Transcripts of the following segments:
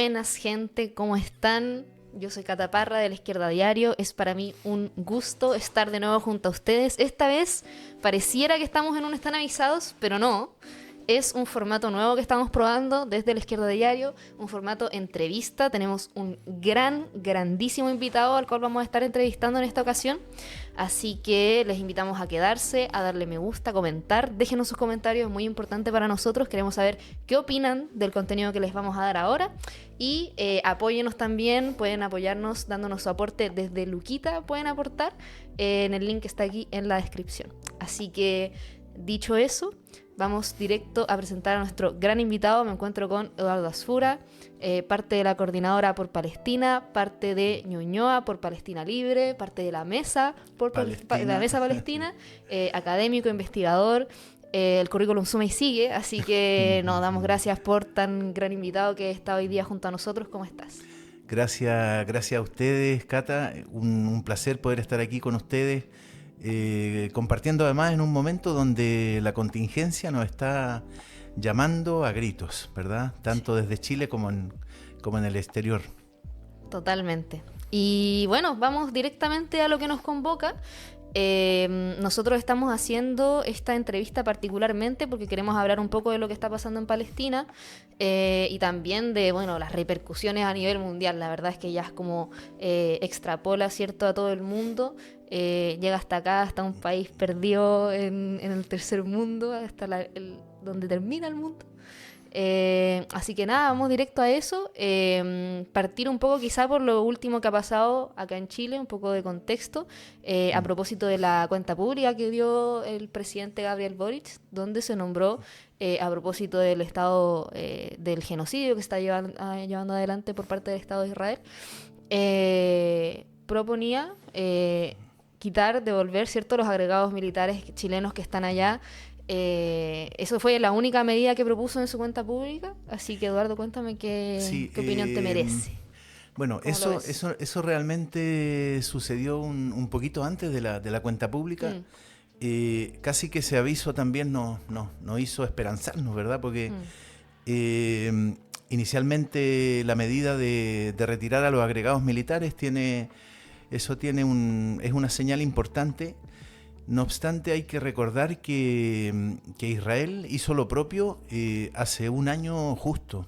Buenas, gente, ¿cómo están? Yo soy Cata Parra de La Izquierda Diario. Es para mí un gusto estar de nuevo junto a ustedes. Esta vez pareciera que estamos en un Están Avisados, pero no. Es un formato nuevo que estamos probando desde La Izquierda Diario, un formato entrevista. Tenemos un grandísimo invitado al cual vamos a estar entrevistando en esta ocasión. Así que les invitamos a quedarse, a darle me gusta, a comentar. Déjenos sus comentarios, es muy importante para nosotros. Queremos saber qué opinan del contenido que les vamos a dar ahora. Y apóyenos también, pueden apoyarnos dándonos su aporte desde Luquita, pueden aportar en el link que está aquí en la descripción. Así que, dicho eso, vamos directo a presentar a nuestro gran invitado. Me encuentro con Eduardo Asfura, parte de la Coordinadora por Palestina, parte de Ñuñoa por Palestina Libre, parte de la Mesa por la Mesa Palestina, académico, investigador. El currículum suma y sigue, así que nos damos gracias por tan gran invitado que está hoy día junto a nosotros. ¿Cómo estás? Gracias a ustedes, Cata. Un placer poder estar aquí con ustedes. Compartiendo además en un momento donde la contingencia nos está llamando a gritos, ¿verdad? Tanto desde Chile como en el exterior. Totalmente. Y bueno, vamos directamente a lo que nos convoca. Nosotros estamos haciendo esta entrevista particularmente porque queremos hablar un poco de lo que está pasando en Palestina y también de, bueno, las repercusiones a nivel mundial. La verdad es que ya es como extrapola, ¿cierto?, a todo el mundo. Llega hasta acá, hasta un país perdido en el tercer mundo, hasta donde termina el mundo. Así que nada, vamos directo a eso. Partir un poco quizá por lo último que ha pasado acá en Chile, un poco de contexto, a propósito de la cuenta pública que dio el presidente Gabriel Boric, donde se nombró a propósito del estado del genocidio que está llevando adelante por parte del Estado de Israel. Proponía devolver, ¿cierto?, los agregados militares chilenos que están allá. Eso fue la única medida que propuso en su cuenta pública. Así que, Eduardo, cuéntame qué opinión te merece. Bueno, eso realmente sucedió un poquito antes de la cuenta pública. Casi que ese aviso también nos hizo esperanzarnos, ¿verdad? Porque inicialmente la medida de retirar a los agregados militares es una señal importante. No obstante, hay que recordar que Israel hizo lo propio hace un año justo.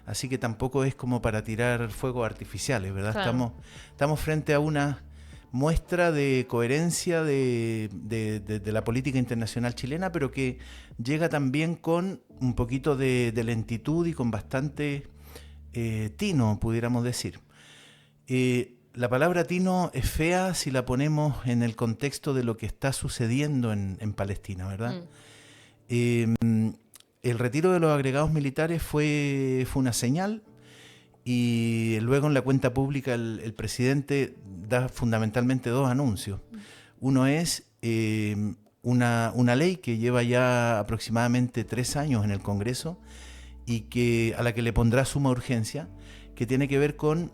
Así que tampoco es como para tirar fuegos artificiales, ¿verdad? Claro. Estamos frente a una muestra de coherencia de la política internacional chilena, pero que llega también con un poquito de lentitud y con bastante tino, pudiéramos decir. La palabra tino es fea si la ponemos en el contexto de lo que está sucediendo en Palestina, ¿verdad? El retiro de los agregados militares fue una señal y luego en la cuenta pública el presidente da fundamentalmente dos anuncios. Uno es una ley que lleva ya aproximadamente 3 años en el Congreso y a la que le pondrá suma urgencia, que tiene que ver con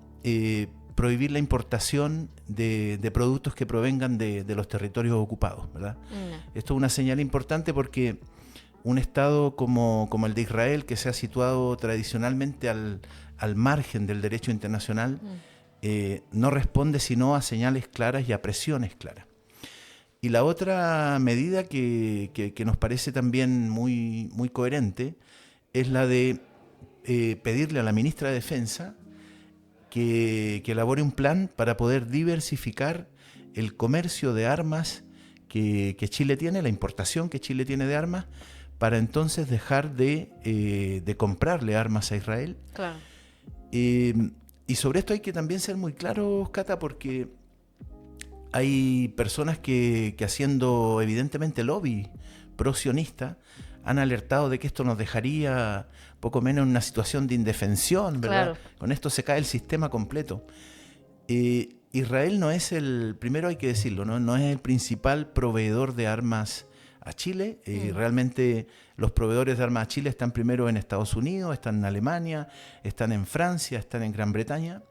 prohibir la importación de productos que provengan de los territorios ocupados, ¿verdad? Esto es una señal importante porque un Estado como el de Israel, que se ha situado tradicionalmente al margen del derecho internacional, no responde sino a señales claras y a presiones claras. Y la otra medida que nos parece también muy, muy coherente es la de pedirle a la ministra de Defensa que elabore un plan para poder diversificar el comercio de armas que Chile tiene, la importación que Chile tiene de armas, para entonces dejar de comprarle armas a Israel. Claro. Y sobre esto hay que también ser muy claros, Cata, porque hay personas que haciendo evidentemente lobby pro-sionista han alertado de que esto nos dejaría poco menos en una situación de indefensión, ¿verdad? Claro. Con esto se cae el sistema completo. Israel no es primero hay que decirlo, no es el principal proveedor de armas a Chile. Realmente los proveedores de armas a Chile están primero en Estados Unidos, están en Alemania, están en Francia, están en Gran Bretaña.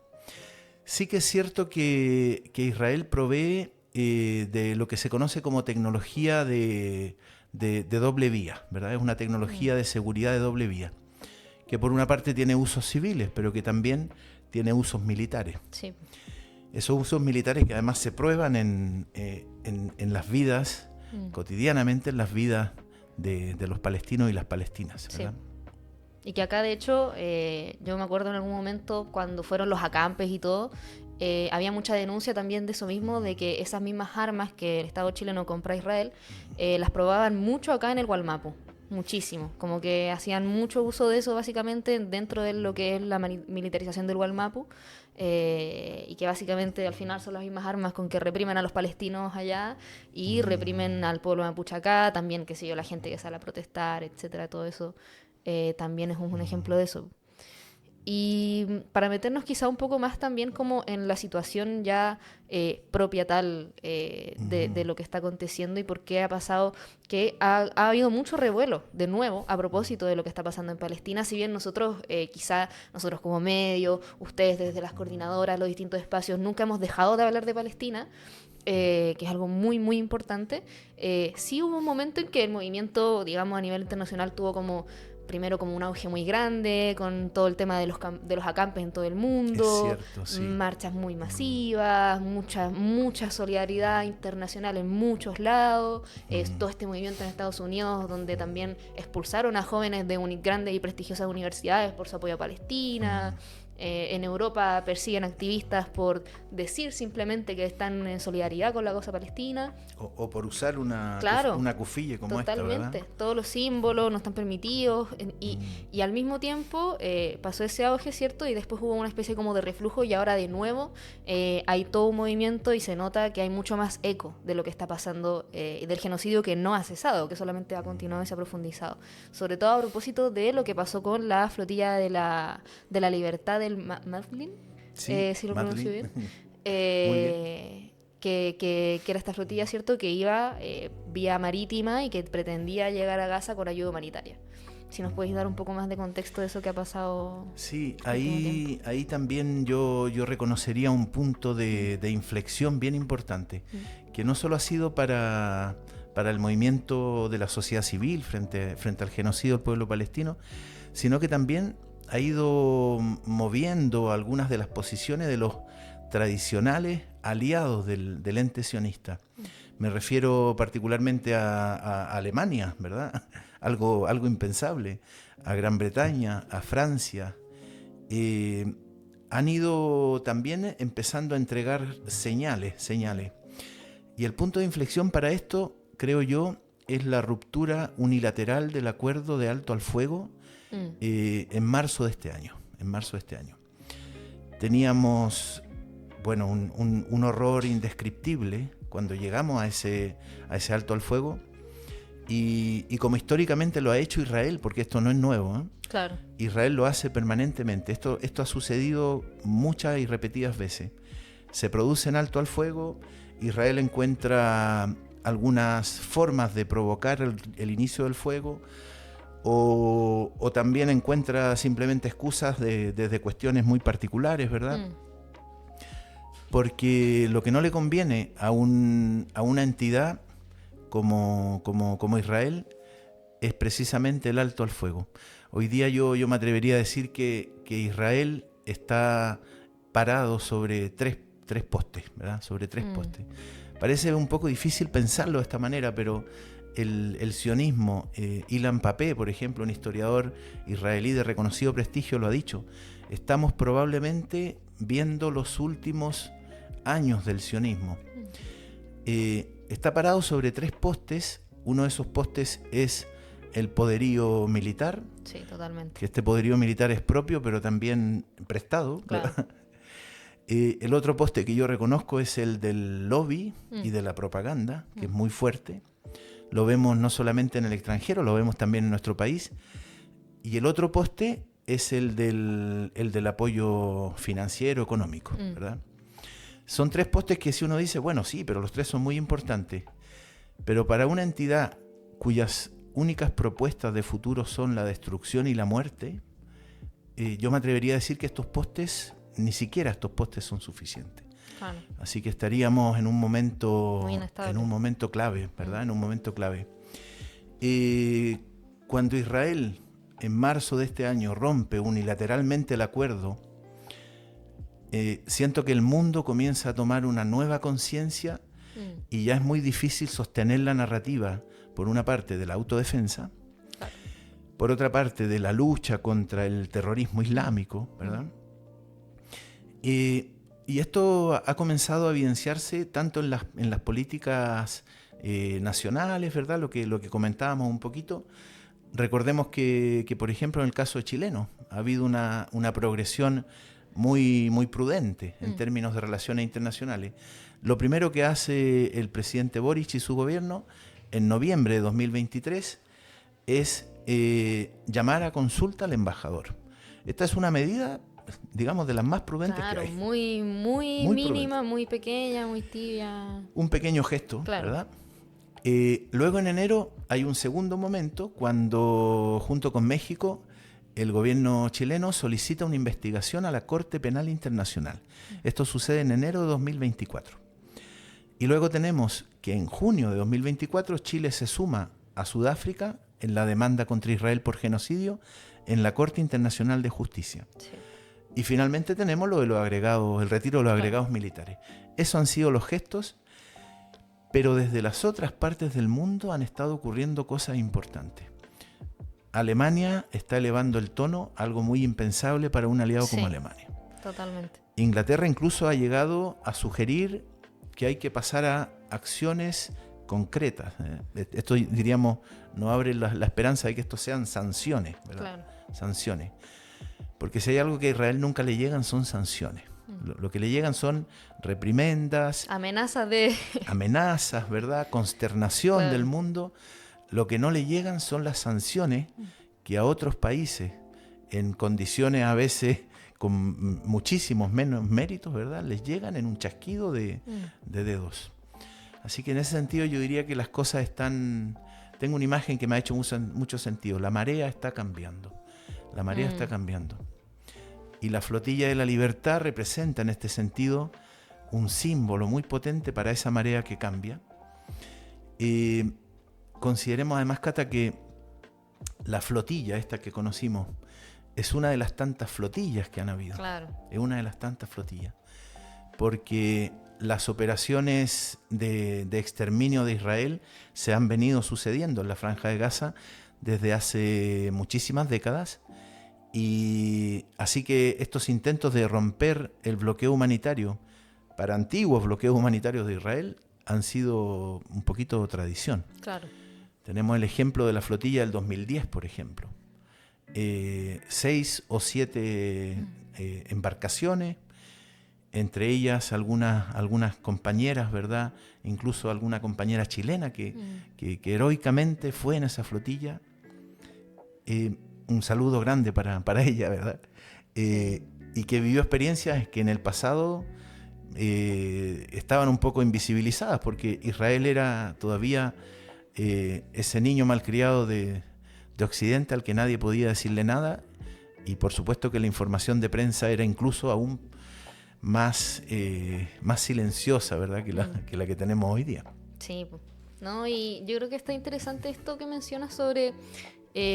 Sí que es cierto que Israel provee de lo que se conoce como tecnología de doble vía, ¿verdad? Es una tecnología de seguridad de doble vía, que por una parte tiene usos civiles, pero que también tiene usos militares. Sí. Esos usos militares que además se prueban en las vidas, cotidianamente en las vidas de los palestinos y las palestinas, ¿verdad? Sí. Y que acá, de hecho, yo me acuerdo en algún momento cuando fueron los acampes y todo, había mucha denuncia también de eso mismo, de que esas mismas armas que el Estado chileno compra a Israel, las probaban mucho acá en el Gualmapu. Muchísimo, como que hacían mucho uso de eso básicamente dentro de lo que es la militarización del Gualmapu, y que básicamente al final son las mismas armas con que reprimen a los palestinos allá y reprimen al pueblo mapuche acá, también, qué sé yo, la gente que sale a protestar, etcétera, todo eso también es un ejemplo de eso. Y para meternos quizá un poco más también como en la situación ya propia tal de lo que está aconteciendo y por qué ha pasado que ha habido mucho revuelo, de nuevo, a propósito de lo que está pasando en Palestina. Si bien nosotros, quizá nosotros como medio, ustedes desde las coordinadoras, los distintos espacios, nunca hemos dejado de hablar de Palestina, que es algo muy, muy importante, sí hubo un momento en que el movimiento, digamos, a nivel internacional tuvo como primero como un auge muy grande, con todo el tema de los acampes en todo el mundo, Es cierto, sí. marchas muy masivas, mucha solidaridad internacional en muchos lados, todo este movimiento en Estados Unidos, donde también expulsaron a jóvenes de grandes y prestigiosas universidades por su apoyo a Palestina. En Europa persiguen activistas por decir simplemente que están en solidaridad con la causa palestina. O por usar una cufilla como totalmente. esta, ¿verdad? Todos los símbolos no están permitidos. Y al mismo tiempo pasó ese auge, ¿cierto? Y después hubo una especie como de reflujo y ahora de nuevo hay todo un movimiento y se nota que hay mucho más eco de lo que está pasando, del genocidio que no ha cesado, que solamente ha continuado y se ha profundizado. Sobre todo a propósito de lo que pasó con la flotilla de la libertad del Madlin, Sí, si lo Madlin. pronuncio bien. Muy bien. Que era esta flotilla, ¿cierto? Que iba vía marítima y que pretendía llegar a Gaza con ayuda humanitaria. Si nos podéis dar un poco más de contexto de eso que ha pasado. Sí, ahí también yo reconocería un punto de inflexión bien importante, que no solo ha sido para el movimiento de la sociedad civil frente al genocidio del pueblo palestino, sino que también ha ido moviendo algunas de las posiciones de los tradicionales aliados del ente sionista. Me refiero particularmente a Alemania, ¿verdad? Algo impensable, a Gran Bretaña, a Francia. Han ido también empezando a entregar señales. Y el punto de inflexión para esto, creo yo, es la ruptura unilateral del acuerdo de alto al fuego en marzo de este año. Teníamos, bueno, un horror indescriptible cuando llegamos a ese alto al fuego, y como históricamente lo ha hecho Israel, porque esto no es nuevo, ¿eh? Claro. Israel lo hace permanentemente. Esto ha sucedido muchas y repetidas veces. Se produce en alto al fuego, Israel encuentra algunas formas de provocar el inicio del fuego, o también encuentra simplemente excusas desde cuestiones muy particulares, ¿verdad? Porque lo que no le conviene a una entidad como Israel es precisamente el alto al fuego. Hoy día yo me atrevería a decir que Israel está parado sobre tres postes, ¿verdad? Sobre tres postes. Parece un poco difícil pensarlo de esta manera, pero el sionismo, Ilan Pappé, por ejemplo, un historiador israelí de reconocido prestigio, lo ha dicho. Estamos probablemente viendo los últimos años del sionismo. Está parado sobre tres postes. Uno de esos postes es el poderío militar. Sí, totalmente. Que este poderío militar es propio, pero también prestado. Claro. El otro poste que yo reconozco es el del lobby y de la propaganda, que es muy fuerte. Lo vemos no solamente en el extranjero, lo vemos también en nuestro país. Y el otro poste es el del apoyo financiero, económico, ¿verdad? Son tres postes que si uno dice, bueno, sí, pero los tres son muy importantes. Pero para una entidad cuyas únicas propuestas de futuro son la destrucción y la muerte, yo me atrevería a decir que ni siquiera estos postes son suficientes. Claro. Así que estaríamos en un momento clave, ¿verdad? En un momento clave. Cuando Israel en marzo de este año rompe unilateralmente el acuerdo, siento que el mundo comienza a tomar una nueva conciencia y ya es muy difícil sostener la narrativa, por una parte, de la autodefensa, por otra parte, de la lucha contra el terrorismo islámico, ¿verdad? Y esto ha comenzado a evidenciarse tanto en las políticas nacionales, ¿verdad? Lo que comentábamos un poquito. Recordemos que, por ejemplo, en el caso chileno, ha habido una progresión muy, muy prudente en términos de relaciones internacionales. Lo primero que hace el presidente Boric y su gobierno en noviembre de 2023 es llamar a consulta al embajador. Esta es una medida, digamos, de las más prudentes que hay. Muy mínima, prudente, muy pequeña, muy tibia. Un pequeño gesto, ¿verdad? Luego en enero hay un segundo momento cuando, junto con México, el gobierno chileno solicita una investigación a la Corte Penal Internacional. Esto sucede en enero de 2024. Y luego tenemos que en junio de 2024 Chile se suma a Sudáfrica en la demanda contra Israel por genocidio en la Corte Internacional de Justicia. Sí. Y finalmente tenemos lo de los agregados, el retiro de los agregados militares. Esos han sido los gestos, pero desde las otras partes del mundo han estado ocurriendo cosas importantes. Alemania está elevando el tono, algo muy impensable para un aliado como Alemania. Totalmente. Inglaterra incluso ha llegado a sugerir que hay que pasar a acciones concretas. Esto, diríamos, nos abre la esperanza de que esto sean sanciones, ¿verdad? Claro. Sanciones. Porque si hay algo que a Israel nunca le llegan son sanciones. Lo que le llegan son reprimendas, amenazas, ¿verdad? Consternación, claro, del mundo. Lo que no le llegan son las sanciones que a otros países, en condiciones a veces con muchísimos menos méritos, ¿verdad?, les llegan en un chasquido de dedos. Así que en ese sentido yo diría que las cosas están... Tengo una imagen que me ha hecho mucho sentido. La marea está cambiando. La marea está cambiando. Y la flotilla de la libertad representa en este sentido un símbolo muy potente para esa marea que cambia. Consideremos además, Cata, que la flotilla esta que conocimos es una de las tantas flotillas que han habido. Claro. Es una de las tantas flotillas. Porque las operaciones de exterminio de Israel se han venido sucediendo en la Franja de Gaza desde hace muchísimas décadas. Y así que estos intentos de romper el bloqueo humanitario para antiguos bloqueos humanitarios de Israel han sido un poquito tradición. Claro. Tenemos el ejemplo de la flotilla del 2010, por ejemplo. 6 o 7 embarcaciones, entre ellas algunas compañeras, ¿verdad? Incluso alguna compañera chilena que heroicamente fue en esa flotilla. Un saludo grande para ella, ¿verdad? Y que vivió experiencias que en el pasado estaban un poco invisibilizadas, porque Israel era todavía ese niño malcriado de Occidente al que nadie podía decirle nada, y por supuesto que la información de prensa era incluso aún más silenciosa, ¿verdad?, que la que tenemos hoy día. Sí, no, y yo creo que está interesante esto que mencionas sobre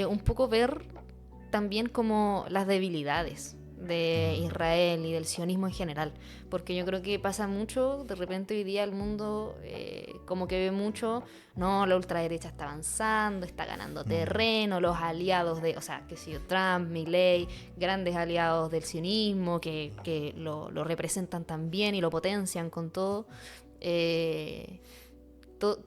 un poco ver también como las debilidades de Israel y del sionismo en general, porque yo creo que pasa mucho, de repente hoy día el mundo como que ve mucho, no, la ultraderecha está avanzando, está ganando terreno, los aliados de, o sea, que si Trump, Milei, grandes aliados del sionismo que lo representan también y lo potencian con todo,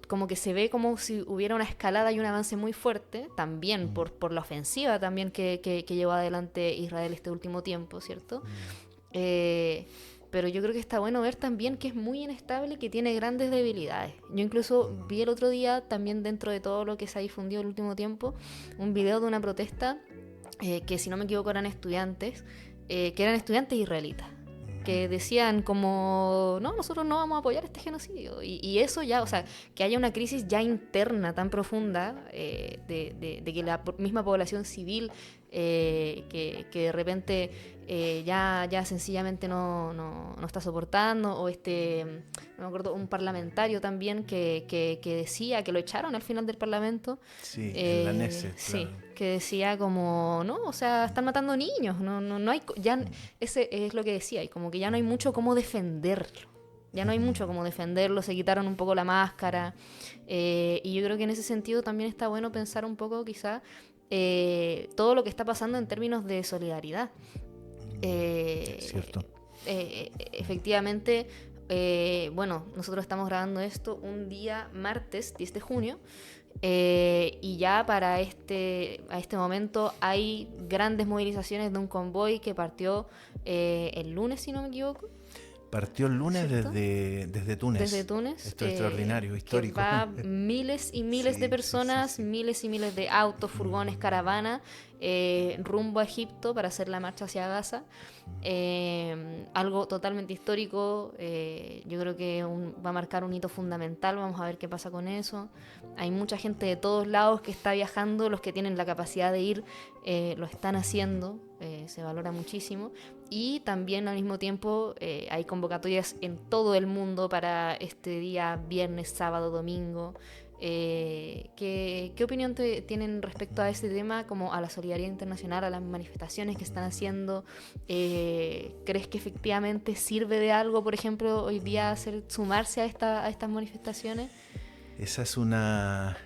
como que se ve como si hubiera una escalada y un avance muy fuerte, también por la ofensiva también que llevó adelante Israel este último tiempo, ¿cierto? Pero yo creo que está bueno ver también que es muy inestable y que tiene grandes debilidades. Yo incluso vi el otro día, también dentro de todo lo que se ha difundido el último tiempo, un video de una protesta que, si no me equivoco, eran estudiantes, que eran estudiantes israelitas, que decían como, no, nosotros no vamos a apoyar este genocidio. Y eso ya, o sea, que haya una crisis ya interna tan profunda de que la misma población civil que de repente ya sencillamente no está soportando, o no me acuerdo, un parlamentario también que decía que lo echaron al final del parlamento. Sí, en la Knesset, sí. Claro. que decía como, no, o sea, están matando niños, no hay, ya, ese es lo que decía, y como que ya no hay mucho cómo defenderlo. Ya no hay mucho como defenderlo, se quitaron un poco la máscara. Y yo creo que en ese sentido también está bueno pensar un poco quizá todo lo que está pasando en términos de solidaridad. Cierto. Efectivamente, bueno, nosotros estamos grabando esto un día martes 10 de junio. Y ya para a este momento hay grandes movilizaciones de un convoy que partió el lunes, si no me equivoco. Partió el lunes desde Túnez. Desde Túnez. Esto es extraordinario, histórico. Que va miles y miles de personas, miles y miles de autos, furgones, caravana, rumbo a Egipto para hacer la marcha hacia Gaza. Algo totalmente histórico. Yo creo que va a marcar un hito fundamental. Vamos a ver qué pasa con eso. Hay mucha gente de todos lados que está viajando. Los que tienen la capacidad de ir lo están haciendo. Se valora muchísimo. Y también al mismo tiempo hay convocatorias en todo el mundo para este día, viernes, sábado, domingo. ¿Qué opinión tienen respecto a este tema, como a la solidaridad internacional, a las manifestaciones que están haciendo? ¿Crees que efectivamente sirve de algo, por ejemplo, hoy día sumarse a estas manifestaciones? Esa es una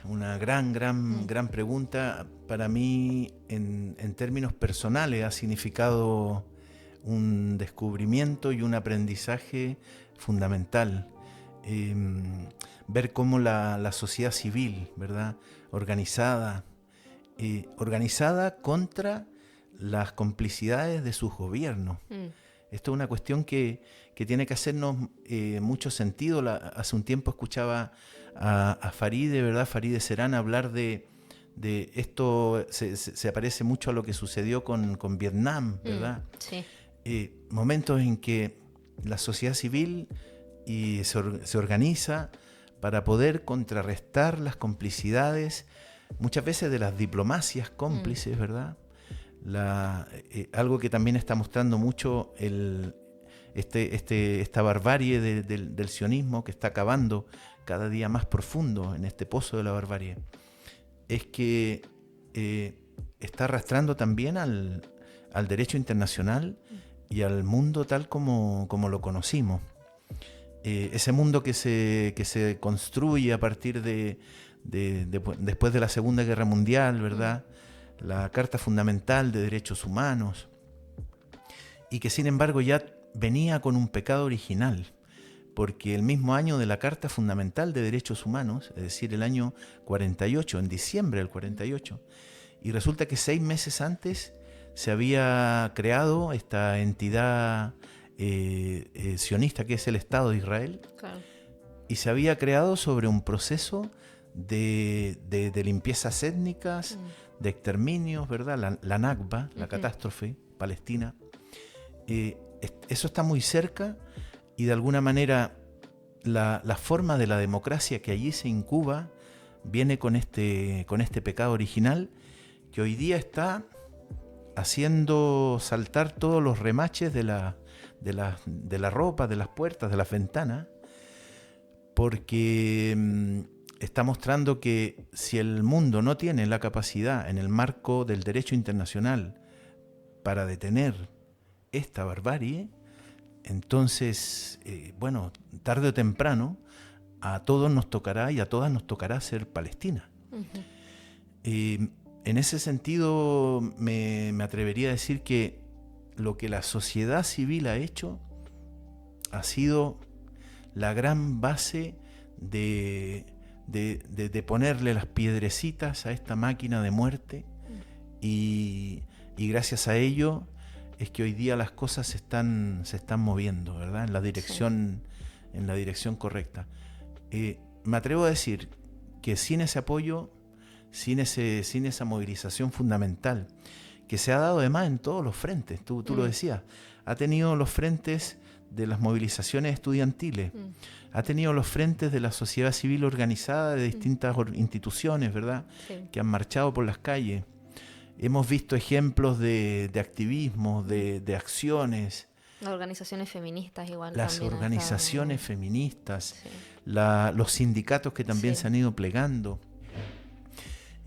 gran pregunta. Para mí, en términos personales, ha significado un descubrimiento y un aprendizaje fundamental. Ver cómo la sociedad civil, ¿verdad?, organizada contra las complicidades de sus gobiernos. Esto es una cuestión que tiene que hacernos mucho sentido. Hace un tiempo escuchaba a Farideh, ¿verdad?, Farideh Serán, hablar de esto. Se parece mucho a lo que sucedió con Vietnam, ¿verdad? Sí. Momentos en que la sociedad civil se organiza para poder contrarrestar las complicidades, muchas veces de las diplomacias cómplices, ¿verdad? Algo que también está mostrando mucho esta barbarie del sionismo, que está cavando cada día más profundo en este pozo de la barbarie, es que está arrastrando también al derecho internacional y al mundo tal como lo conocimos. Ese mundo que se construye a partir después de la Segunda Guerra Mundial, ¿verdad?, la Carta Fundamental de Derechos Humanos, y que sin embargo ya venía con un pecado original, porque el mismo año de la Carta Fundamental de Derechos Humanos, es decir, el año 48, en diciembre del 48, y resulta que 6 meses antes se había creado esta entidad sionista, que es el Estado de Israel. Claro. Y se había creado sobre un proceso de limpiezas étnicas, de exterminios, ¿verdad? La Nakba, la catástrofe palestina. Eso está muy cerca, y de alguna manera la forma de la democracia que allí se incuba viene con este pecado original, que hoy día está haciendo saltar todos los remaches de la ropa, de las puertas, de las ventanas, porque está mostrando que si el mundo no tiene la capacidad en el marco del derecho internacional para detener esta barbarie, entonces, bueno, tarde o temprano a todos nos tocará y a todas nos tocará ser Palestina. En ese sentido me atrevería a decir que lo que la sociedad civil ha hecho ha sido la gran base de ponerle las piedrecitas a esta máquina de muerte, y gracias a ello es que hoy día las cosas se están moviendo, ¿verdad?, en la dirección correcta. Me atrevo a decir que sin ese apoyo, sin esa movilización fundamental, que se ha dado además en todos los frentes, tú lo decías, ha tenido los frentes de las movilizaciones estudiantiles, ha tenido los frentes de la sociedad civil organizada de distintas instituciones, ¿verdad?, que han marchado por las calles. Hemos visto ejemplos de activismo, de acciones. Las organizaciones feministas igual. Las también organizaciones feministas, los sindicatos que también se han ido plegando.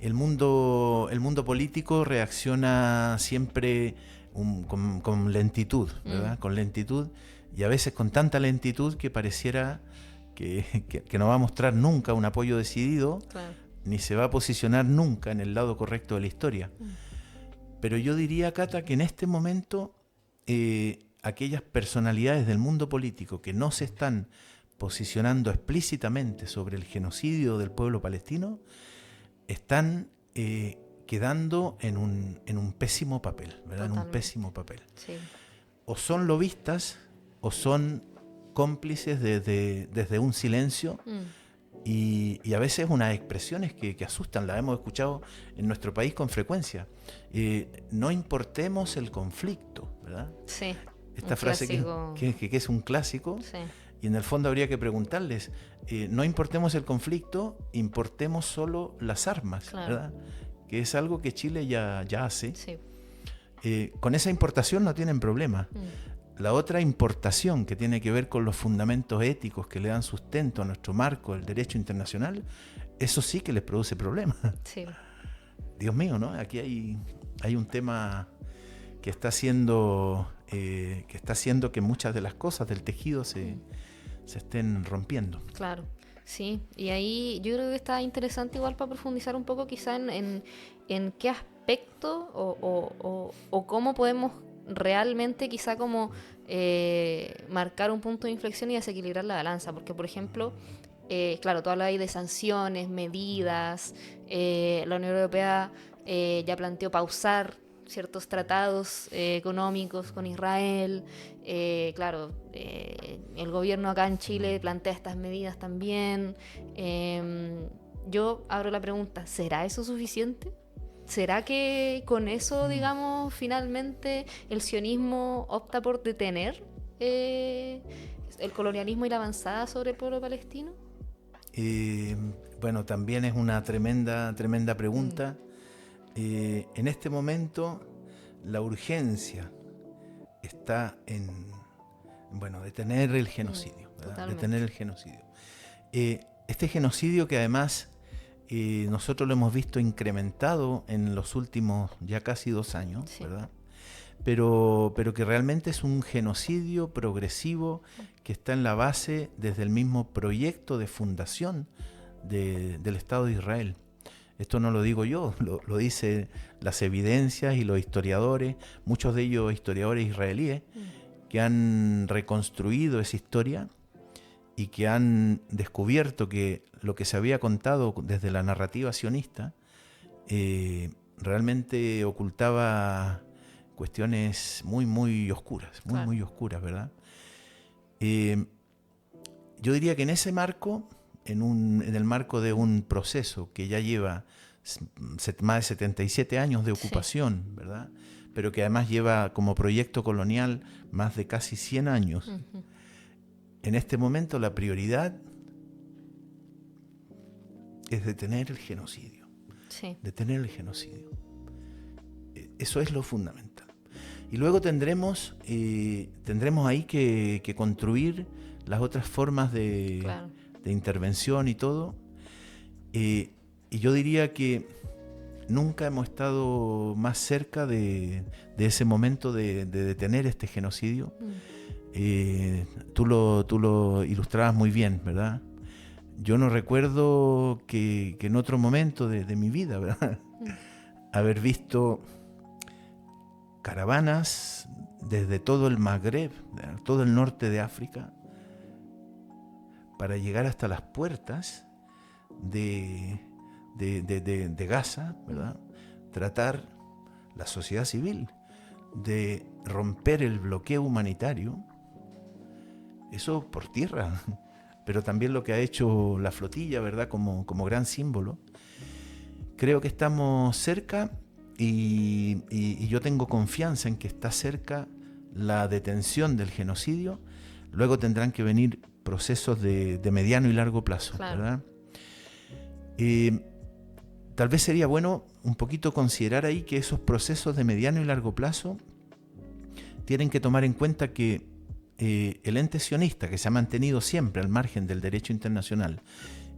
el mundo político reacciona siempre con lentitud, ¿verdad? Con lentitud, y a veces con tanta lentitud que pareciera que no va a mostrar nunca un apoyo decidido, Claro. ni se va a posicionar nunca en el lado correcto de la historia. Pero yo diría, Cata, que en este momento aquellas personalidades del mundo político que no se están posicionando explícitamente sobre el genocidio del pueblo palestino están quedando en un pésimo papel, ¿verdad? En un pésimo papel. Sí. O son lobistas o son cómplices desde un silencio y a veces unas expresiones que asustan, las hemos escuchado en nuestro país con frecuencia. No importemos el conflicto, ¿verdad? Sí. Esta frase que es un clásico. Sí. Y en el fondo habría que preguntarles, no importemos el conflicto, importemos solo las armas, Claro. ¿verdad? Que es algo que Chile ya hace. Sí. Con esa importación no tienen problema. La otra importación que tiene que ver con los fundamentos éticos que le dan sustento a nuestro marco, el derecho internacional, eso sí que les produce problemas. Sí. Dios mío, ¿no? Aquí hay un tema que está haciendo que muchas de las cosas del tejido se estén rompiendo. Claro, sí. Y ahí yo creo que está interesante igual para profundizar un poco quizá en qué aspecto o cómo podemos realmente quizá como marcar un punto de inflexión y desequilibrar la balanza. Porque, por ejemplo, claro, tú hablas ahí de sanciones, medidas, la Unión Europea ya planteó pausar ciertos tratados económicos con Israel. Claro, el gobierno acá en Chile plantea estas medidas también. Yo abro la pregunta, ¿será eso suficiente? ¿Será que con eso, digamos, finalmente el sionismo opta por detener el colonialismo y la avanzada sobre el pueblo palestino? Bueno, también es una tremenda pregunta. En este momento la urgencia está en detener el genocidio, ¿verdad? Detener el genocidio. Este genocidio que además nosotros lo hemos visto incrementado en los últimos ya casi 2 años, sí, ¿verdad? Pero que realmente es un genocidio progresivo que está en la base desde el mismo proyecto de fundación del Estado de Israel. Esto no lo digo yo, lo dicen las evidencias y los historiadores, muchos de ellos historiadores israelíes, que han reconstruido esa historia y que han descubierto que lo que se había contado desde la narrativa sionista realmente ocultaba cuestiones muy, muy oscuras, muy, claro, muy oscuras, ¿verdad? Yo diría que en ese marco, en el marco de un proceso que ya lleva más de 77 años de ocupación, sí, ¿verdad? Pero que además lleva como proyecto colonial más de casi 100 años. Uh-huh. En este momento la prioridad es detener el genocidio. Sí. Detener el genocidio. Eso es lo fundamental. Y luego tendremos ahí que construir las otras formas claro, de intervención y todo. Y yo diría que nunca hemos estado más cerca de ese momento de detener este genocidio. Tú lo ilustrabas muy bien, ¿verdad? Yo no recuerdo que en otro momento de mi vida, ¿verdad? Haber visto caravanas desde todo el Magreb, todo el norte de África, para llegar hasta las puertas de Gaza, ¿verdad? Tratar la sociedad civil de romper el bloqueo humanitario, eso por tierra, pero también lo que ha hecho la flotilla, ¿verdad? Como gran símbolo. Creo que estamos cerca y yo tengo confianza en que está cerca la detención del genocidio. Luego tendrán que venir procesos de mediano y largo plazo, claro, ¿verdad? Tal vez sería bueno un poquito considerar ahí que esos procesos de mediano y largo plazo tienen que tomar en cuenta que el ente sionista, que se ha mantenido siempre al margen del derecho internacional,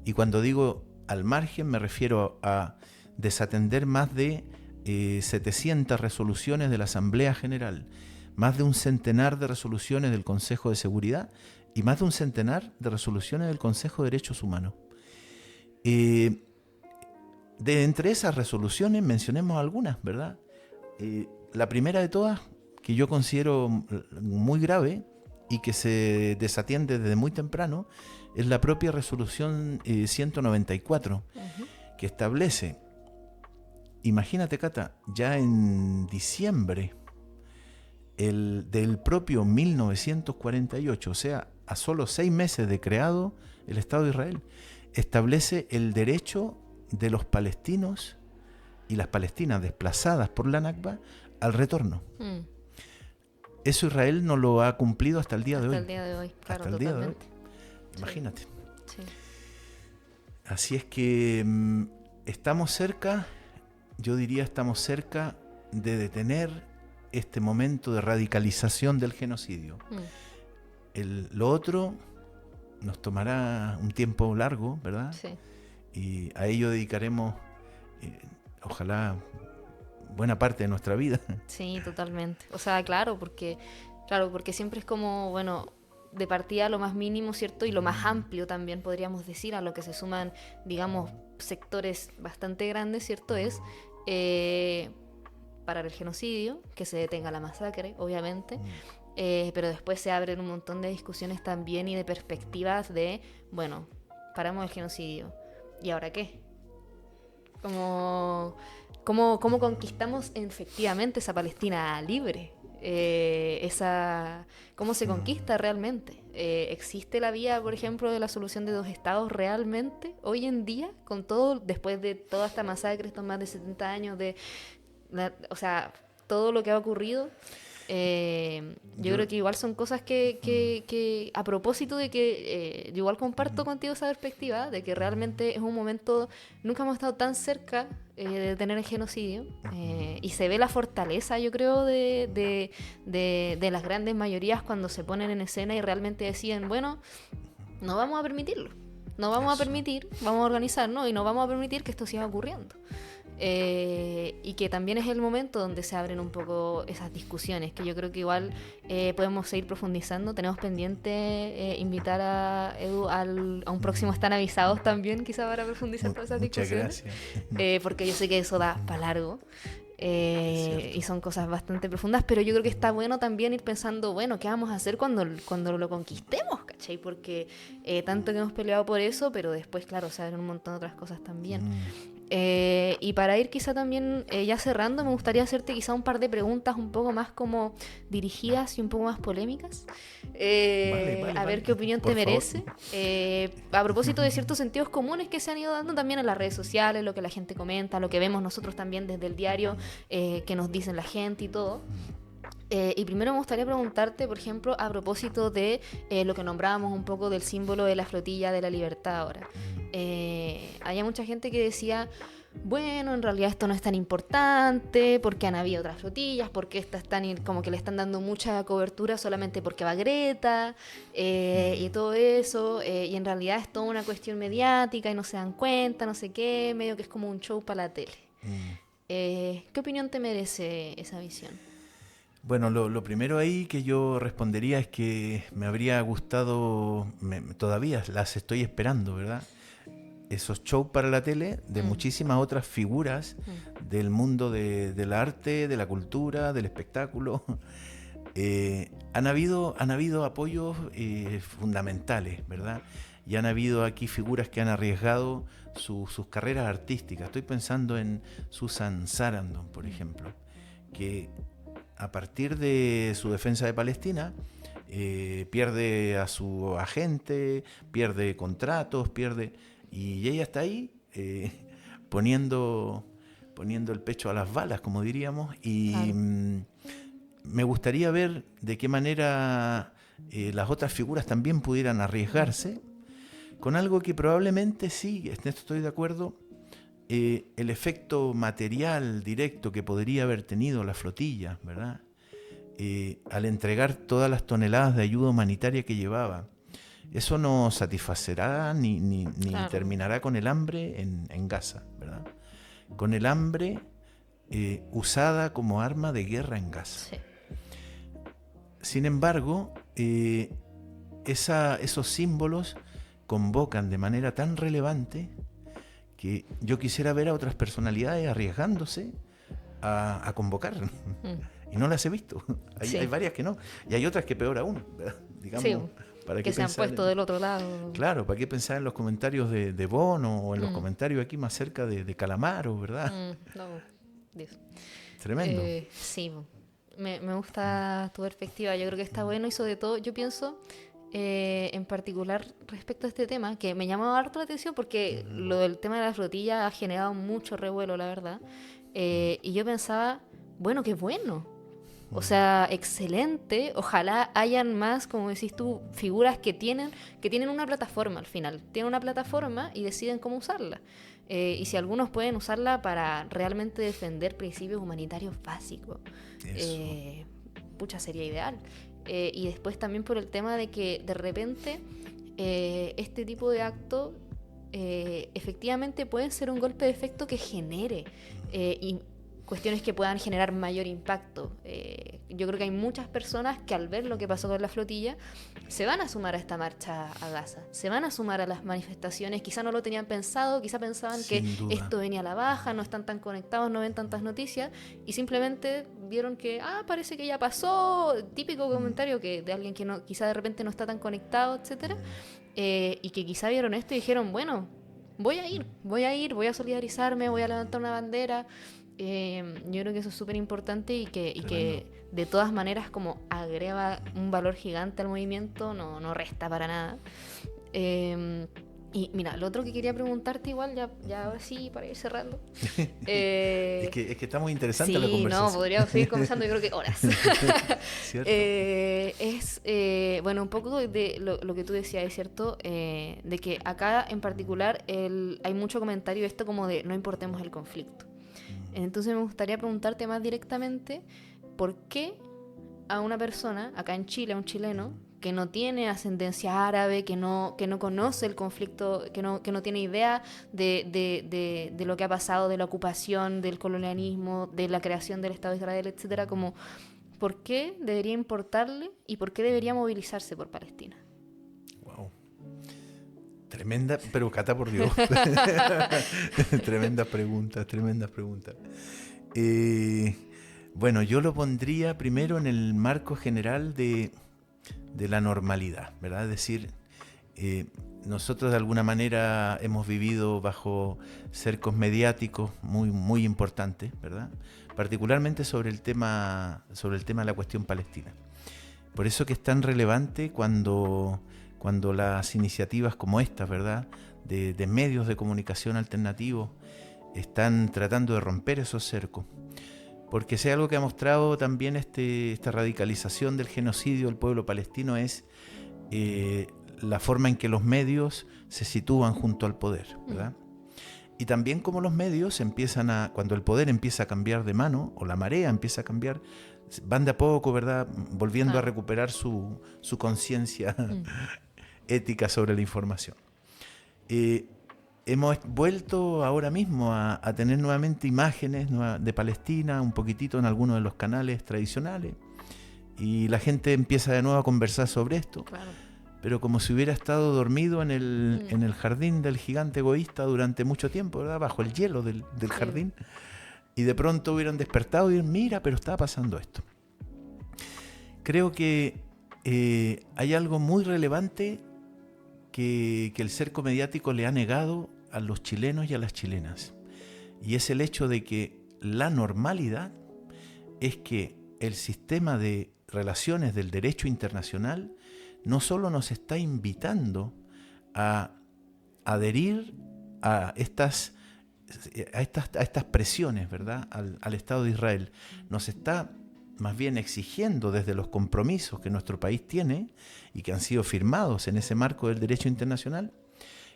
y cuando digo al margen me refiero a desatender más de 700 resoluciones de la Asamblea General, más de un centenar de resoluciones del Consejo de Seguridad y más de un centenar de resoluciones del Consejo de Derechos Humanos. De entre esas resoluciones mencionemos algunas, ¿verdad? La primera de todas, que yo considero muy grave y que se desatiende desde muy temprano, es la propia resolución 194, que establece, imagínate, Cata, ya en diciembre del propio 1948, o sea, a solo 6 meses de creado el Estado de Israel, establece el derecho de los palestinos y las palestinas desplazadas por la Nakba al retorno. Eso Israel no lo ha cumplido hasta el día de hoy. Hasta el día de hoy, claro, hasta el día de hoy. Imagínate. Sí. Así es que estamos cerca, yo diría estamos cerca de detener este momento de radicalización del genocidio. Lo otro nos tomará un tiempo largo, ¿verdad? Sí. Y a ello dedicaremos, ojalá, buena parte de nuestra vida. Sí, totalmente. O sea, claro, porque siempre es como, bueno, de partida lo más mínimo, ¿cierto? Y lo más amplio también, podríamos decir, a lo que se suman, digamos, sectores bastante grandes, ¿cierto? Es parar el genocidio, que se detenga la masacre, obviamente. Pero después se abren un montón de discusiones también y de perspectivas de, bueno, paramos el genocidio, ¿y ahora qué? ¿Cómo conquistamos efectivamente esa Palestina libre? ¿Cómo se conquista realmente? ¿Existe la vía, por ejemplo, de la solución de 2 estados realmente hoy en día, con todo, después de toda esta masacre, estos más de 70 años o sea, todo lo que ha ocurrido? Yo creo que igual son cosas que a propósito de que yo igual comparto contigo esa perspectiva de que realmente es un momento, nunca hemos estado tan cerca de tener el genocidio, y se ve la fortaleza, yo creo, de las grandes mayorías cuando se ponen en escena y realmente deciden, bueno, no vamos a permitirlo, no vamos a permitir, vamos a organizarnos y no vamos a permitir que esto siga ocurriendo. Y que también es el momento donde se abren un poco esas discusiones, que yo creo que igual podemos seguir profundizando. Tenemos pendiente invitar a Edu a un próximo Están Avisados también, quizá para profundizar todas esas discusiones. Porque yo sé que eso da para largo. Y son cosas bastante profundas, pero yo creo que está bueno también ir pensando, bueno, ¿qué vamos a hacer cuando lo conquistemos? ¿Cachai? Porque tanto que hemos peleado por eso, pero después, claro, se abren un montón de otras cosas también. Y para ir quizá también ya cerrando, me gustaría hacerte quizá un par de preguntas un poco más como dirigidas y un poco más polémicas. A ver qué opinión te merece. A propósito de ciertos sentidos comunes que se han ido dando también en las redes sociales, lo que la gente comenta, lo que vemos nosotros también desde el diario, que nos dicen la gente y todo. Y primero me gustaría preguntarte, por ejemplo, a propósito de lo que nombrábamos un poco del símbolo de la flotilla de la libertad ahora. Había mucha gente que decía, bueno, en realidad esto no es tan importante, porque han habido otras flotillas, porque estas están como que le están dando mucha cobertura solamente porque va Greta, y todo eso, y en realidad es toda una cuestión mediática y no se dan cuenta, no sé qué, medio que es como un show para la tele. ¿Qué opinión te merece esa visión? Bueno, lo primero ahí que yo respondería es que me habría gustado, todavía las estoy esperando, ¿verdad? Esos shows para la tele de muchísimas otras figuras del mundo del arte, de la cultura, del espectáculo. Han habido apoyos fundamentales, ¿verdad? Y han habido aquí figuras que han arriesgado sus carreras artísticas. Estoy pensando en Susan Sarandon, por ejemplo, que a partir de su defensa de Palestina pierde a su agente, pierde contratos, y ella está ahí poniendo el pecho a las balas, como diríamos, y claro. Me gustaría ver de qué manera las otras figuras también pudieran arriesgarse con algo que probablemente sí, en esto estoy de acuerdo, el efecto material directo que podría haber tenido la flotilla, ¿verdad? Al entregar todas las toneladas de ayuda humanitaria que llevaba. Eso no satisfacerá ni claro. terminará con el hambre en Gaza, ¿verdad? con el hambre usada como arma de guerra en Gaza. Sí. Sin embargo, esos símbolos convocan de manera tan relevante que yo quisiera ver a otras personalidades arriesgándose a convocar. Y no las he visto. Hay varias que no. Y hay otras que peor aún, ¿verdad? Digamos, Sí, ¿para que qué se han puesto del otro lado. Claro, ¿para qué pensar en los comentarios de Bono o en los comentarios aquí más cerca de Calamaro, ¿verdad? No, Dios. Tremendo. Sí, me gusta tu perspectiva. Yo creo que está bueno y sobre todo yo pienso en particular respecto a este tema que me llamó harto la atención porque lo del tema de la flotilla ha generado mucho revuelo, la verdad. Y yo pensaba, bueno, qué bueno. O sea, excelente. Ojalá hayan más, como decís tú, figuras que tienen una plataforma al final. Tienen una plataforma y deciden cómo usarla. Y si algunos pueden usarla para realmente defender principios humanitarios básicos, pucha, sería ideal. Y después también por el tema de que de repente este tipo de acto efectivamente pueden ser un golpe de efecto que genere cuestiones que puedan generar mayor impacto. Yo creo que hay muchas personas que al ver lo que pasó con la flotilla se van a sumar a esta marcha a Gaza, se van a sumar a las manifestaciones, quizá no lo tenían pensado, quizá pensaban que esto venía a la baja, no están tan conectados, no ven tantas noticias y simplemente vieron que parece que ya pasó, típico comentario que de alguien que no, quizá de repente no está tan conectado, etcétera, y que quizá vieron esto y dijeron, bueno, voy a ir, voy a solidarizarme, voy a levantar una bandera. Yo creo que eso es súper importante y que de todas maneras como agrega un valor gigante al movimiento, no resta para nada. Y mira, lo otro que quería preguntarte igual, ya ahora sí, para ir cerrando. Es que está muy interesante la conversación. Sí, no, podríamos seguir conversando yo creo que horas. ¿Cierto? Bueno, un poco de lo que tú decías, es cierto, de que acá en particular hay mucho comentario de esto como de no importemos el conflicto. Entonces me gustaría preguntarte más directamente ¿por qué a una persona, acá en Chile, a un chileno, que no tiene ascendencia árabe, que no conoce el conflicto, que no tiene idea de lo que ha pasado, de la ocupación, del colonialismo, de la creación del Estado de Israel, etcétera, como ¿por qué debería importarle y por qué debería movilizarse por Palestina? Wow. Tremenda, pero Cata, por Dios. Tremendas preguntas. Bueno, yo lo pondría primero en el marco general de la normalidad, ¿verdad? Es decir, nosotros de alguna manera hemos vivido bajo cercos mediáticos muy, muy importantes, ¿verdad? Particularmente sobre el tema de la cuestión palestina. Por eso que es tan relevante cuando las iniciativas como estas, ¿verdad?, de medios de comunicación alternativos están tratando de romper esos cercos. Porque si hay algo que ha mostrado también esta radicalización del genocidio del pueblo palestino es la forma en que los medios se sitúan junto al poder, ¿verdad? Y también como los medios cuando el poder empieza a cambiar de mano, o la marea empieza a cambiar, van de a poco, ¿verdad?, volviendo a recuperar su conciencia ética sobre la información. Hemos vuelto ahora mismo a tener nuevamente imágenes de Palestina, un poquitito en algunos de los canales tradicionales, y la gente empieza de nuevo a conversar sobre esto, claro. Pero como si hubiera estado dormido en el jardín del gigante egoísta durante mucho tiempo, ¿verdad?, bajo el hielo del jardín, y de pronto hubieran despertado y dijeron, mira, pero está pasando esto. Creo que hay algo muy relevante que el cerco mediático le ha negado a los chilenos y a las chilenas. Y es el hecho de que la normalidad es que el sistema de relaciones del derecho internacional no solo nos está invitando a adherir a estas presiones, ¿verdad?, al Estado de Israel, nos está más bien exigiendo desde los compromisos que nuestro país tiene y que han sido firmados en ese marco del derecho internacional.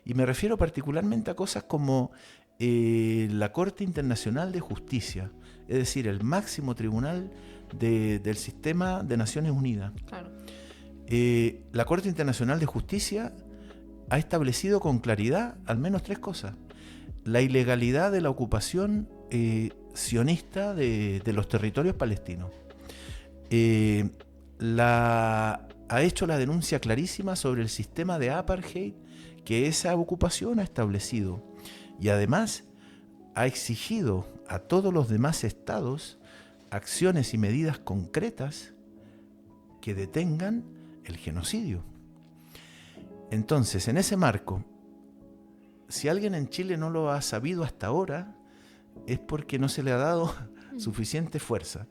Y me refiero particularmente a cosas como la Corte Internacional de Justicia, es decir, el máximo tribunal del sistema de Naciones Unidas. Claro. La Corte Internacional de Justicia ha establecido con claridad al menos 3 cosas. la ilegalidad de la ocupación sionista de los territorios palestinos. Ha hecho la denuncia clarísima sobre el sistema de apartheid que esa ocupación ha establecido, y además ha exigido a todos los demás estados acciones y medidas concretas que detengan el genocidio. Entonces, en ese marco, si alguien en Chile no lo ha sabido hasta ahora, es porque no se le ha dado suficiente fuerza.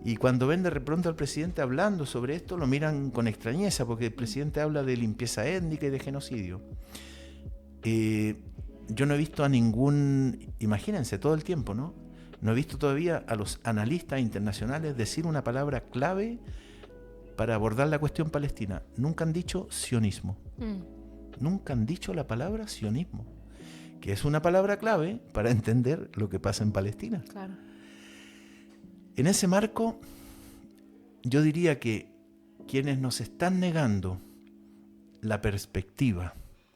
Y cuando ven de pronto al presidente hablando sobre esto, lo miran con extrañeza, porque el presidente habla de limpieza étnica y de genocidio. Yo no he visto a ningún, imagínense, todo el tiempo, ¿no? No he visto todavía a los analistas internacionales decir una palabra clave para abordar la cuestión palestina. Nunca han dicho sionismo. Nunca han dicho la palabra sionismo, que es una palabra clave para entender lo que pasa en Palestina. Claro. En ese marco, yo diría que quienes nos están negando la perspectiva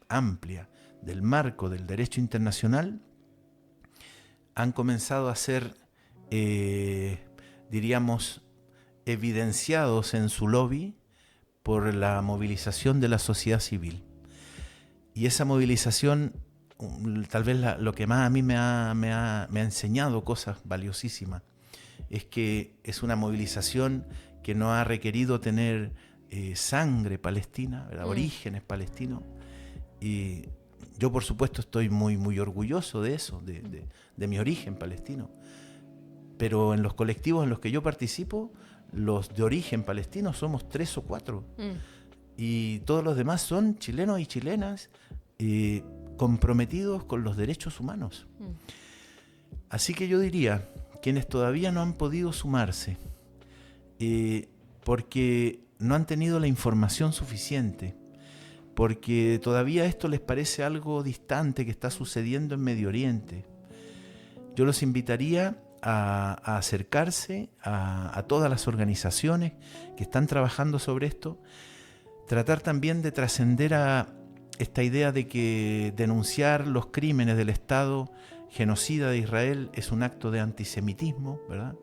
amplia del marco del derecho internacional han comenzado a ser, diríamos, evidenciados en su lobby por la movilización de la sociedad civil. Y esa movilización, tal vez lo que más a mí me ha enseñado cosas valiosísimas, es que es una movilización que no ha requerido tener sangre palestina, ¿verdad? Orígenes palestinos. Y yo, por supuesto, estoy muy, muy orgulloso de eso, de mi origen palestino. Pero en los colectivos en los que yo participo, los de origen palestino somos 3 o 4. Y todos los demás son chilenos y chilenas comprometidos con los derechos humanos. Así que yo diría, quienes todavía no han podido sumarse, porque no han tenido la información suficiente, porque todavía esto les parece algo distante que está sucediendo en Medio Oriente, yo los invitaría a acercarse a todas las organizaciones que están trabajando sobre esto, tratar también de trascender a esta idea de que denunciar los crímenes del Estado genocida de Israel es un acto de antisemitismo, ¿verdad?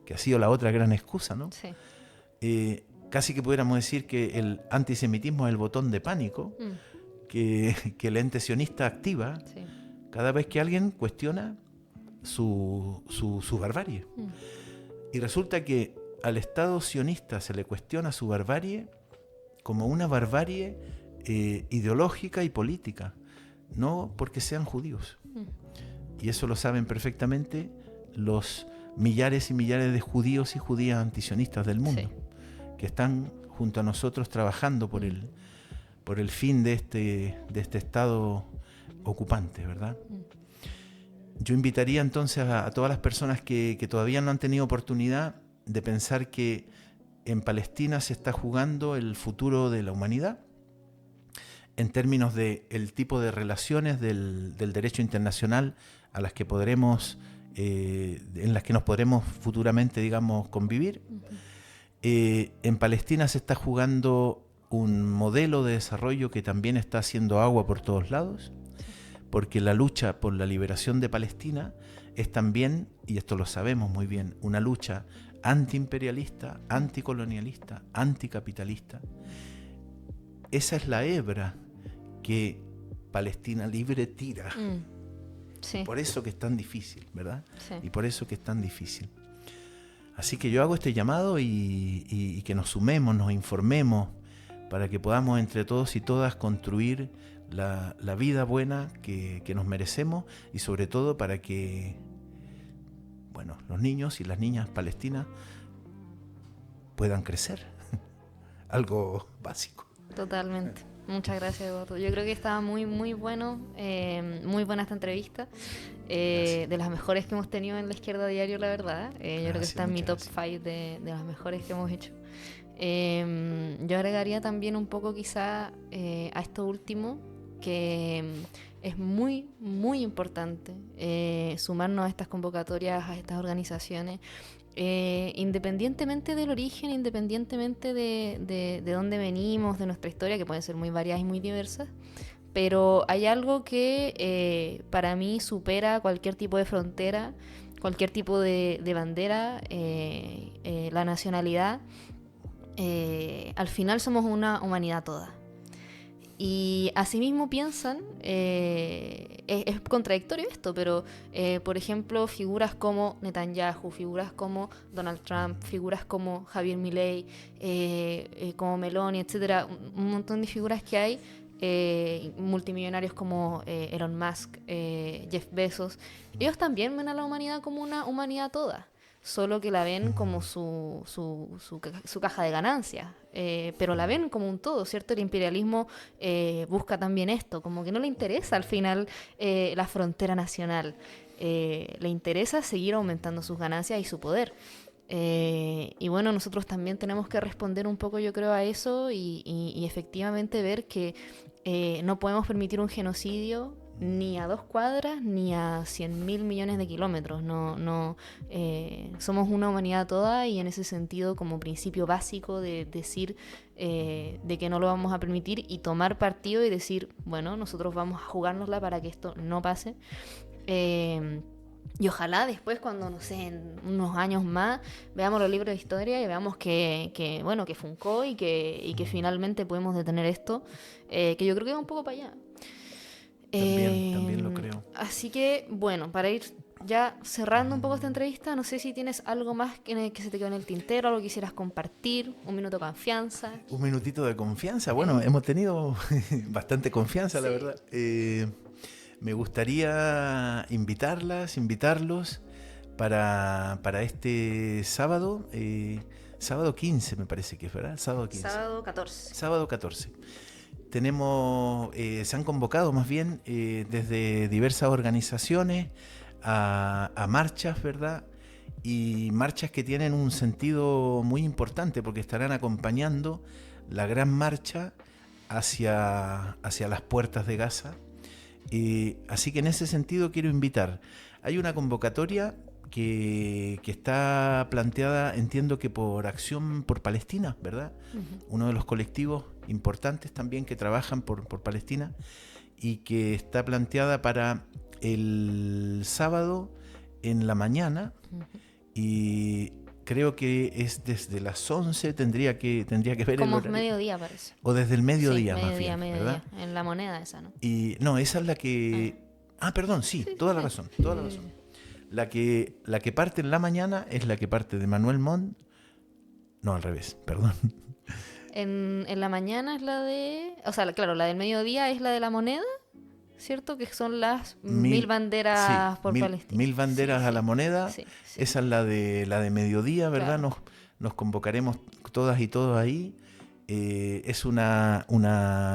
Que ha sido la otra gran excusa, ¿no? Sí. Casi que pudiéramos decir que el antisemitismo es el botón de pánico que el ente sionista activa cada vez que alguien cuestiona su barbarie. Y resulta que al Estado sionista se le cuestiona su barbarie como una barbarie ideológica y política, no porque sean judíos. Y eso lo saben perfectamente los millares y millares de judíos y judías antisionistas del mundo, que están junto a nosotros trabajando por el fin de este Estado ocupante, ¿verdad? Yo invitaría entonces a todas las personas que todavía no han tenido oportunidad de pensar que en Palestina se está jugando el futuro de la humanidad en términos de el tipo de relaciones del derecho internacional a las que podremos, en las que nos podremos futuramente, digamos, convivir. En Palestina se está jugando un modelo de desarrollo que también está haciendo agua por todos lados, porque la lucha por la liberación de Palestina es también, y esto lo sabemos muy bien, una lucha antiimperialista, anticolonialista, anticapitalista. Esa es la hebra que Palestina Libre tira. Sí. Por eso que es tan difícil, ¿verdad? Sí. Y por eso que es tan difícil. Así que yo hago este llamado y que nos sumemos, nos informemos, para que podamos entre todos y todas construir la vida buena que nos merecemos, y sobre todo para que, bueno, los niños y las niñas palestinas puedan crecer. Algo básico. Totalmente. Muchas gracias, Eduardo. Yo creo que estaba muy, muy bueno, muy buena esta entrevista, de las mejores que hemos tenido en La Izquierda Diario, la verdad. Yo creo que está en mi top 5 de las mejores que hemos hecho. Yo agregaría también un poco quizá a esto último, que es muy, muy importante sumarnos a estas convocatorias, a estas organizaciones, independientemente del origen, independientemente de dónde venimos, de nuestra historia, que pueden ser muy variadas y muy diversas, pero hay algo que para mí supera cualquier tipo de frontera, cualquier tipo de bandera, la nacionalidad. Al final somos una humanidad toda. Y asimismo piensan, es contradictorio esto, pero por ejemplo figuras como Netanyahu, figuras como Donald Trump, figuras como Javier Milei, como Meloni, etcétera, un montón de figuras que hay, multimillonarios como Elon Musk, Jeff Bezos, ellos también ven a la humanidad como una humanidad toda, solo que la ven como su caja de ganancias, pero la ven como un todo, ¿cierto? El imperialismo busca también esto, como que no le interesa al final la frontera nacional, le interesa seguir aumentando sus ganancias y su poder. Y bueno, nosotros también tenemos que responder un poco, yo creo, a eso y efectivamente ver que no podemos permitir un genocidio ni a 2 cuadras ni a 100.000 millones de kilómetros. No, somos una humanidad toda y en ese sentido, como principio básico de decir de que no lo vamos a permitir y tomar partido y decir, bueno, nosotros vamos a jugárnosla para que esto no pase. Y ojalá después, cuando, no sé, en unos años más, veamos los libros de historia y veamos que bueno, que funcó y que finalmente podemos detener esto, que yo creo que va un poco para allá. También lo creo. Así que, bueno, para ir ya cerrando un poco esta entrevista, no sé si tienes algo más que se te quedó en el tintero, algo que quisieras compartir, un minuto de confianza. Un minutito de confianza. Bueno, hemos tenido bastante confianza, la verdad. Me gustaría invitarlos para este sábado, sábado 15 me parece que es, ¿verdad? Sábado 15. Sábado 14. Sábado 14. Tenemos, se han convocado más bien desde diversas organizaciones a marchas, ¿verdad? Y marchas que tienen un sentido muy importante porque estarán acompañando la gran marcha hacia las puertas de Gaza. Así que en ese sentido quiero invitar. Hay una convocatoria que está planteada, entiendo que por Acción por Palestina, ¿verdad? Uh-huh. Uno de los colectivos importantes también que trabajan por Palestina y que está planteada para el sábado en la mañana. Uh-huh. Y creo que es desde las 11, tendría que ver como el horario. Mediodía parece. O desde el mediodía, sí, más bien, mediodía, ¿verdad? En La Moneda esa, ¿no? Y no, esa es la que... perdón, sí, toda la razón. La que parte en la mañana es la que parte de Manuel Montt. No, al revés, perdón. En la mañana es la de... O sea, claro, la del mediodía es la de La Moneda, ¿cierto? Que son las 1000 banderas por Palestina. 1000 banderas a La Moneda. Sí. Esa es la de mediodía, ¿verdad? Claro. Nos convocaremos todas y todos ahí. Es una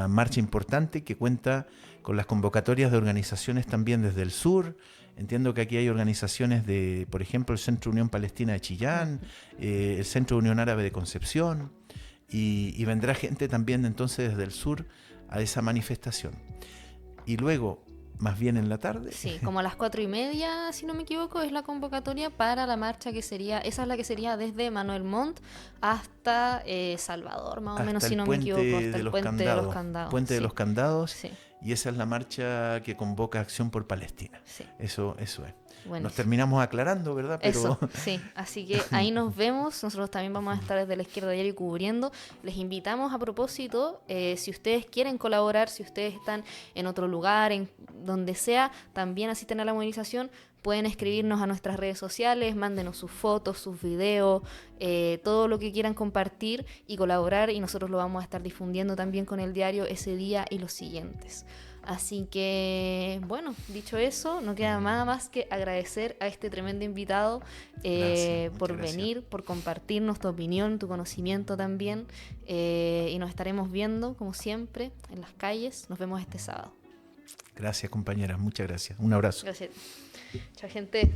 marcha importante que cuenta con las convocatorias de organizaciones también desde el sur. Entiendo que aquí hay organizaciones de, por ejemplo, el Centro Unión Palestina de Chillán, el Centro Unión Árabe de Concepción, y vendrá gente también entonces desde el sur a esa manifestación. Y luego, más bien en la tarde. Sí, como a las 4:30, si no me equivoco, es la convocatoria para la marcha que sería, esa es la que sería desde Manuel Montt hasta Salvador, más o menos, si no me equivoco, hasta el Puente de los Candados. Puente de los Candados. Sí. Y esa es la marcha que convoca Acción por Palestina. Sí. Eso es. Bueno, nos terminamos aclarando, ¿verdad? Pero... Eso, sí. Así que ahí nos vemos. Nosotros también vamos a estar desde La Izquierda Diario cubriendo. Les invitamos a propósito, si ustedes quieren colaborar, si ustedes están en otro lugar, en donde sea, también asisten a la movilización, pueden escribirnos a nuestras redes sociales, mándenos sus fotos, sus videos, todo lo que quieran compartir y colaborar, y nosotros lo vamos a estar difundiendo también con el diario ese día y los siguientes. Así que, bueno, dicho eso, no queda nada más que agradecer a este tremendo invitado por venir, por compartirnos tu opinión, tu conocimiento también, y nos estaremos viendo, como siempre, en las calles. Nos vemos este sábado. Gracias, compañera, muchas gracias. Un abrazo. Gracias. Chao, gente.